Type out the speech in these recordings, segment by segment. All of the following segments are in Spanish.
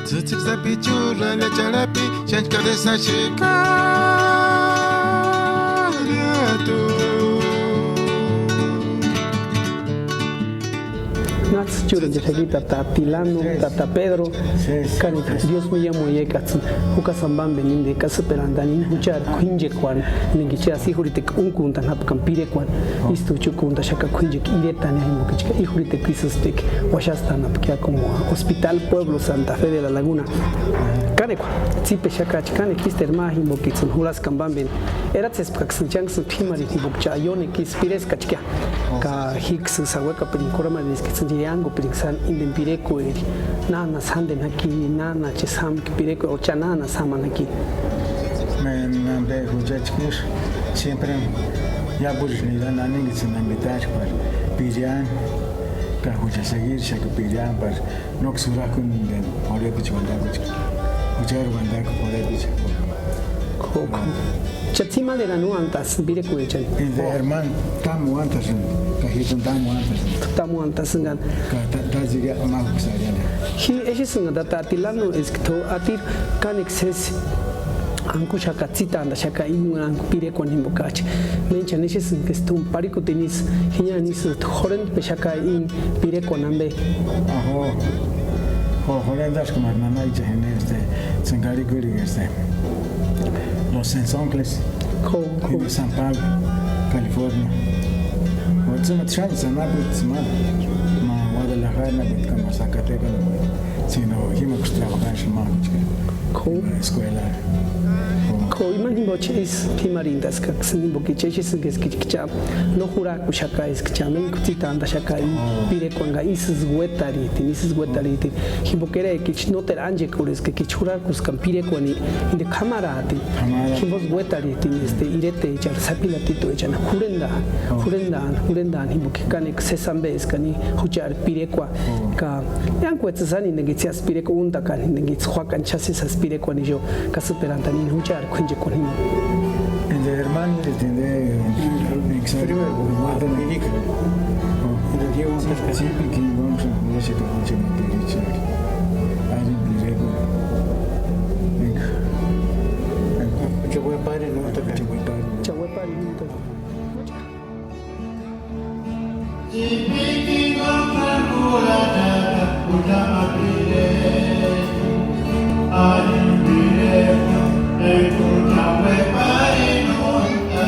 Tzutzik zapi churra le charapi Shanchka de Nats churen de seguita Tilano, Tata Pedro, Cani, Dios me llamo Yekatsun, Ucasamban Beninde, Casaperandani, Huchar, Quinjequan, Ningicha, Sihuritek, Unkuntan, Hapcampirequan, Istuchukunta, Shaka Quinjek, Iretan, Himokichka, Ihuritek, Quisostek, Washastan, Apkia como Hospital Pueblo Santa Fe de la Laguna. Canequa, Zipe Shaka, Chicane, Kister Mahim Bokitsun, Hulas Kambambin, Eratzes Paxan Janks, Timari, Bokcha, Yonekis, Pires Kachka, Ka Hicks, Sawaka, Pericorama, Yango Pirixan Indempireco, Nana Sanden aquí, Nana Chesam, Pireco, Chanana Saman aquí. Me de Hujachkir, siempre ya Burjnida, Naning is an invitation para Pirian, Kahuja Sagir, Shaka Pirian, but Noxurakun, then Orebich Wandabuch, Ujar Wandak, Orebich. Chatsima de la Nuantas, Birecuechan. In the Herman, Tamu Antas, Kahitun Tamu Antas. Tamu Antasangan. Taziga Makusariana. He is that Tilano is to Atir Canexes. Ankusha Katsita and the Shaka Ingan Pirecon Himbokachi. Mention is in Kestum Paricotinis, Hinanis, Horrend Peshaka in Pireconambe. Oh, Horendas como Nanaja en este Sangari Guri este. Los Sensoncles, de San Pablo, California. What's my chance? I'm not with my Guadalajara, with Zacatecas, sino Himux trabajar en la escuela. Imagínate es Pimarindas, que se nimboquiches que es que no jura cuchaca es que chamen cutita anda chaca y pire cuanga isis huetari, himboquera que no te anje cures que chura cus campire cuani in the cámara himbos huetari este irete echar sapilatito echan jurenda himboquicane que se sambe es cani huchar pirecua ka yan cuetzani negicias pireco unta can negits huacan chasis aspire cuani yo casuperantani huchar con him. En de hermano de exterior de América. Y de un específico que vamos a ponerse con mucho más ahí directo. Venga. Yo voy a parar no te cacho voy a parar. Yo voy a parar no te. Si piti con calcula puta apire. Ay directo. E tu la prepari non la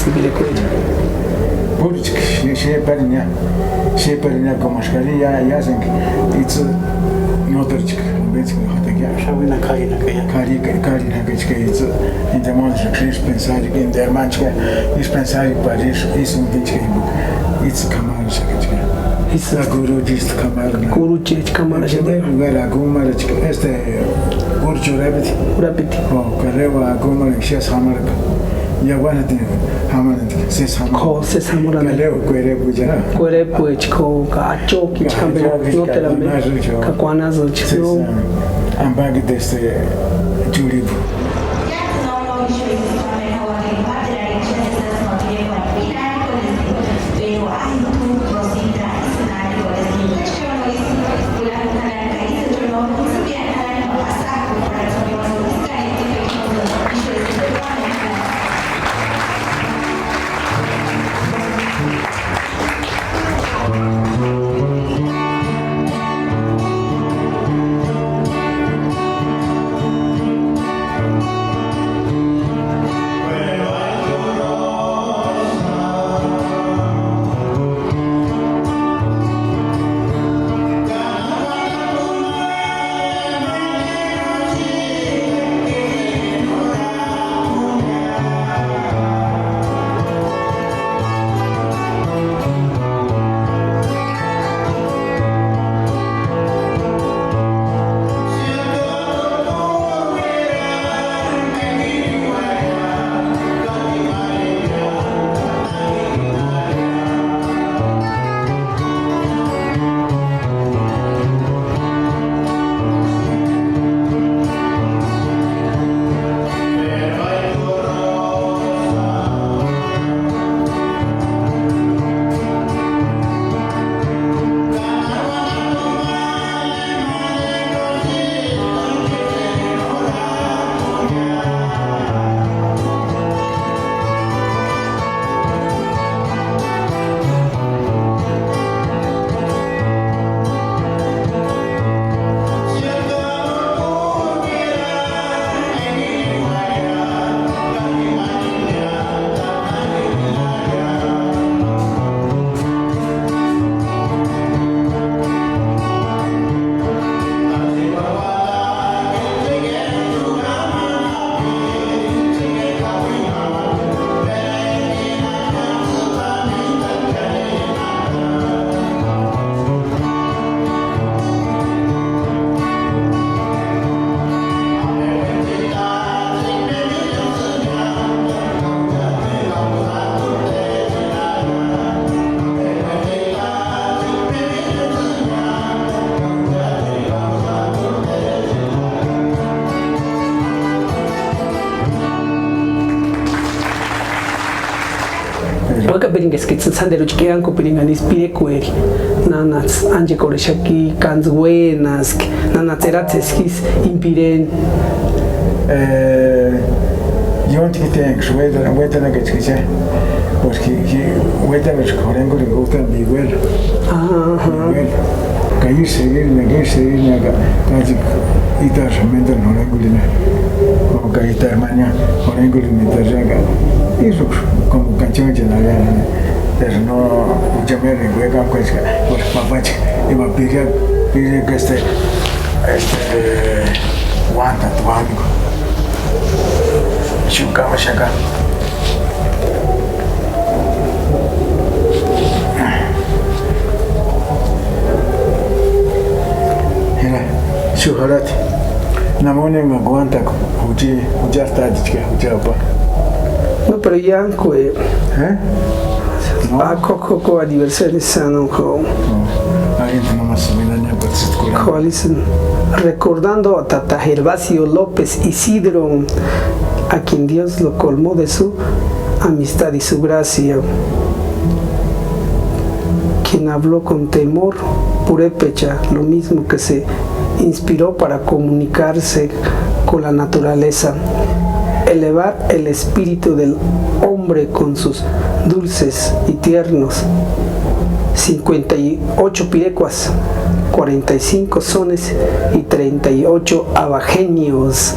civil ecuador. Purchik, Shepherdnya como mascarilla, ya hacen que it's notarchik, ves que hasta que Shabina Karina Cari que it's in the month is pensar in der manchka is pensar Paris is un pinche it's Kamala Shakachka. It's La Guru just Kamala. Guru Chech Kamala Shadera. Vera Gumara Gurju Rabbit. Oh, Karewa Gumara Shes Hamara. Ya bueno, Ses Hamura. Galeo, Quere Bujara. Quere Puechko, Gacho, Kichkambe, no te la me, Kakuanas, no. I'm back this Juribu. Waka beringes que sandero chiquean copiringan inspire cueri. Nanats anje koreshaki cans buenas, nanats eratzeskis impiren. Yo antes que tengo vuelta na que escuché, porque vuelta me escorengo le gusta Miguel. Caí seguir na casi itar menda no regulina. Como caí itar mañana, regulina terjaga. Isso como canción general, pero no mucho me recuerda pues por papá y me pide que este guanta tu amigo. Chukama shaka. Mira, shuharat. Namone me aguanta ujar está ujapa. No, pero ya coco aniversario sano recordando a Tata Gervasio López Isidro, a quien Dios lo colmó de su amistad y su gracia, quien habló con temor purépecha, lo mismo que se inspiró para comunicarse con la naturaleza, elevar el espíritu del hombre con sus dulces y tiernos 58 pirecuas, 45 sones y 38 abajenios.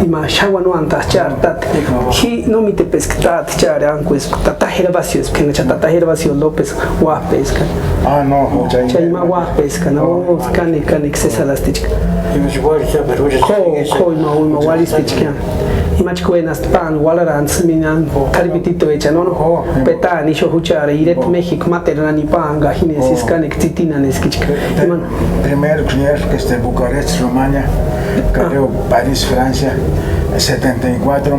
ima shawa no anta char tat hi no mi te pescat char anques tata herbacios que na tata herbacio López wa pesca no chaima wa pesca no cani que se lastic ko ma wali stichkan imach buenas pan walaran sminan carbitito hecha no peta ni sho huchara iret México materna ni panga hinesis cani titina neskichka primer que este Bucarest Rumania creo París Francia 74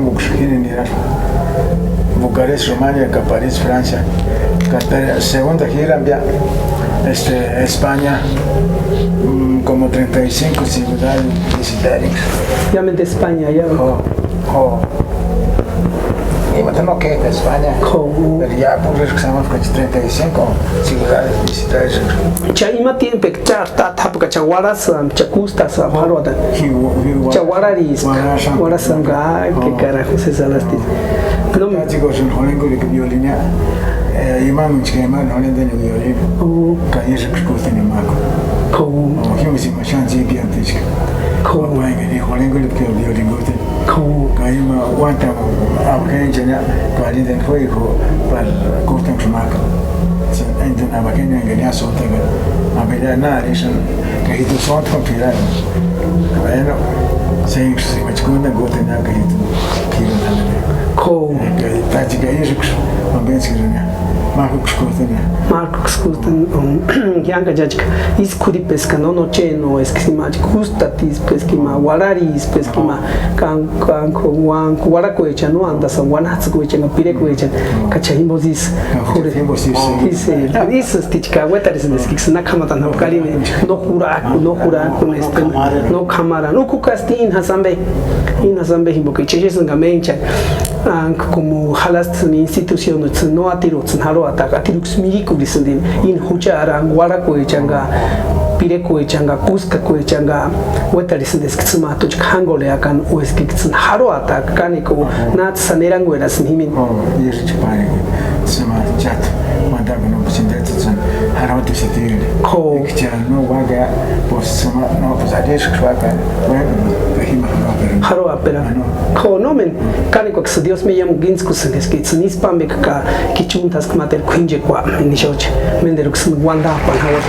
Bucarest Rumania que París Francia segunda gira ya España como 35 ciudades visitadas ya me de España ya y no que de España pero ya por eso que estamos con 35 ciudades visitadas cha ima tiempo cha tapuka cha warasam cha kustas harota cha wararis warasam ga que carajo se salasti no me digo son jolengo de violina imam chema no le den violin ka yesu ko tene mako ko himsi ma shanti piantis ko venga ni jolengo de violin gote ko ka ima wanta abkenja ka den foi ko par cortan chmaka عندنا مكان جنيا صوتك عملنا ناريشن كهيتو صوت كمبيوتر أنا سينك سيما تكون نقولنا كهيتو كيلو نعمل ko تاجي كهيشك ما بينسكرنا Marcos Gustan Yanga Jajka is Kuri pesca no cheno esquima gustatis pesquima wararis pesquima kan wan warakoecha no anda san wanatsukoecha pirekoecha kachahimbosis jure is stichka wetaris neskix nakamata no kalime no jura con este no cámara no kukastin hasambe himbokeches ngamencha como halas institución no atirots haro ataka tirux mirikulis in huchara warakoechanga pirekoechanga kuskakoechanga wetaris neskitsma to hangole akan oeskits haro ataka kaniko nat sanerangueras himin yirchpare sema chat mandagno bisindetsan haro tisitir ko no waga pos sema no posadesh kwaka haro apera ko nomen kaniko que Dios me llama ginskus neskits nispambek ka kichuntas mater quinje kwa nishoch menderux wanda pan hawa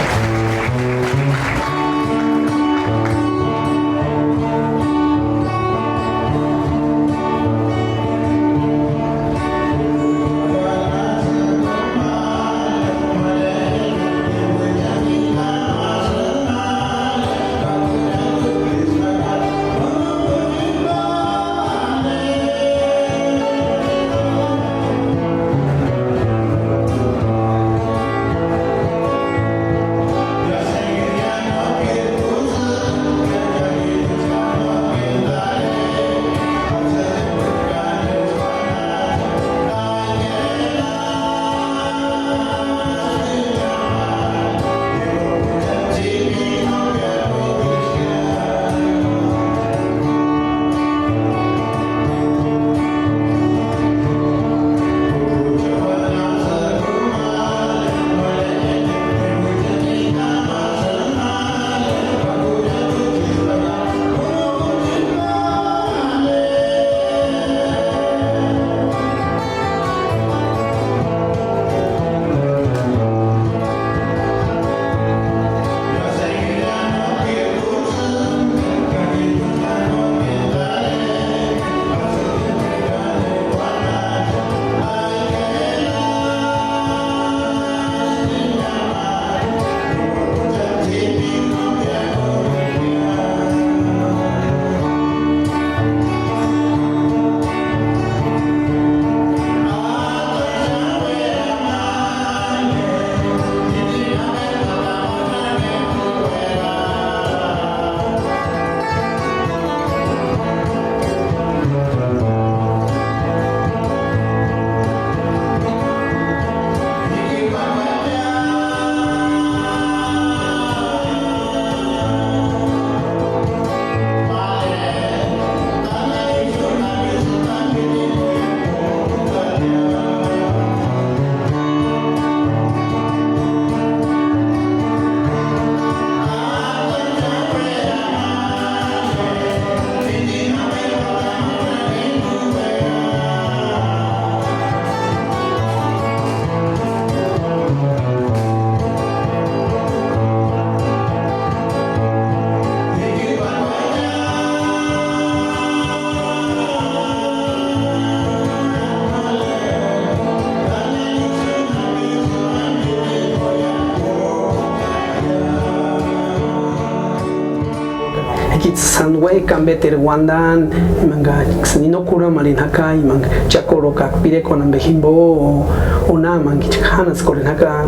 aquí san güey cambeter guandan manga ni no cura malin haka y manga chakoro ka pide con ambejimbo o na mangi chanas con haka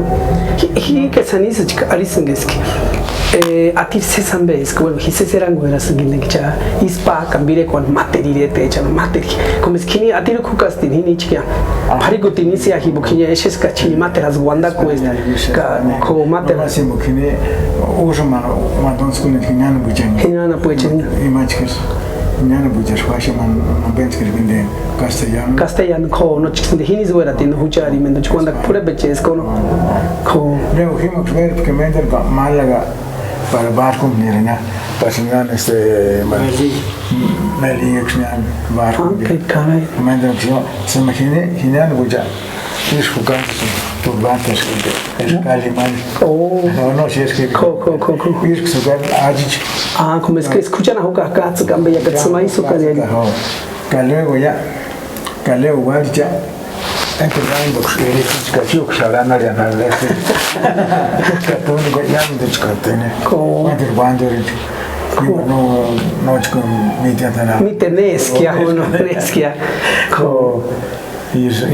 hi que sanis chika arisengeski atir se sambe es que bueno hise serán güeras ngin cha ispa cambire con materirete cha materi como es que atir kukasti ni chika bhari gutini se ahi bukhinya eshes ka chini materas guanda ko ka ko materas se bukine ужма мадонскуне хиняна бучен хиняна бучен имачкес хиняна бучер хвашиман бенскер бинде castellano ko no chikinde hinis wera tin huchari mendo chkwanda pure beches ko no ko leo himo primer que mender ba Málaga para barco nirina pasingan meli exnan barco que caray mender yo se imagine hinyana buja es jugar turbantes es caliman no si es que es que sugar ajich como es que escuchan a jugar acá se cambia que se mai su cadena luego ya Caleo Guardia, entrando que eu que já na área na leste, que tu não ganhando de descartene, entre bandeira, no com mediana. Miteneskia, no neskia, co is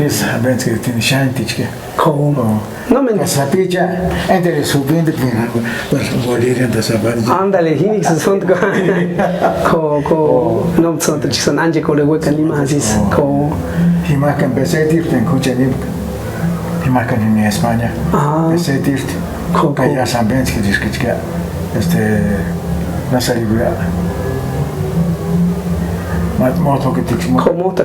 bem que tem chantiche. Como no me sapija entre subindo para bolir da sabana. Andale hinix sunt ko no sunt ci sono anche con le hueca limasis ko himakan besetir ten kuchenim himakan in España. Besetir ko ya sambenski diskitska na salibra. Moto que tiks mo. Como ta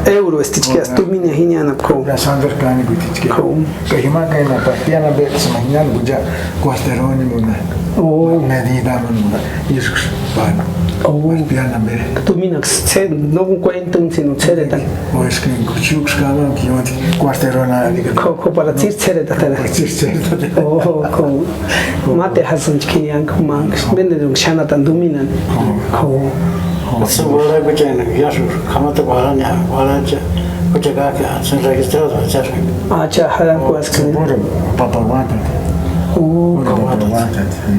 euro stichka stumine hinyana ko. La sander kani gutichka. Ko himakan na partiana be samanyal buja costeroni muna. Medida muna. Isks bana. Piana be. Tuminax se no cuentan sino ceretan. O es que kuchuk skala ki ot costerona ko para tsir cereta tala. Ko mate hasan chkinian ko mang bendedung shanatan dominan. Ko Segura que tiene Yasur, Kamata Baranya, Baranja, Kuchagaka, San Registrado, etc. Acha hala was que Papa wanted.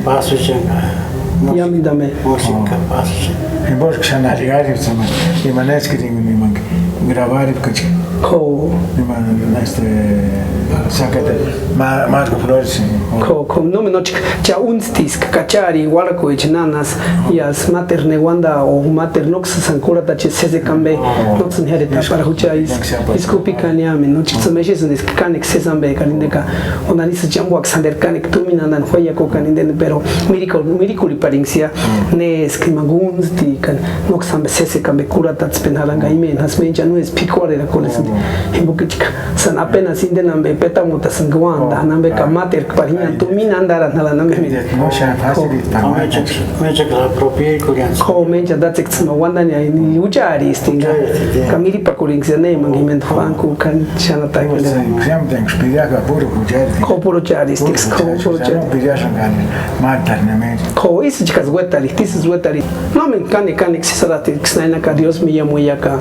Passuchenga. Yamidame. Música, passuchenga. E vos que já na ligare sama, e manes que tem me mang gravar porque ko neste sacate Marco Flores ko no me noche cha unstis kachari wala ko nanas yas mater negwanda o mater nox sankura ta che se cambe nox hereta para huchais iskupi kanya me noche tsumeshi sunis kanik se zambe kanindeka onanis jambo aksander kanik tuminanan hoya ko kaninde pero miracle paringsia ne skimagunsti kan nox ambe se cambe cura ta spenhalanga imen hasmenja no es picuare la coles himbukichka san apenas indenambe petamuta sangwanda nambe kamater parinya tumina andara nala nambe no sha facilita Mecha que la propia Korean. ko menja datek no wanda ni uchari stinga kamiri pakuringse ne mangiment banku kan chana ta Xiam tem spiega puro kujari ko puro chari stiks ko puro chari pidiashan kan maternamente ko is chicas wetali this is wetali no men kan xisarati xnaina ka Dios me llamo yaka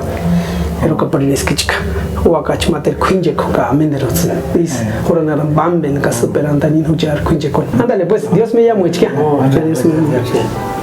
pero que pariniskichka wakach mater kunje ko ka menderos is corona bamben ka superandanin hujar kunje ko andale pues Dios me llamo ichka Dios me llamo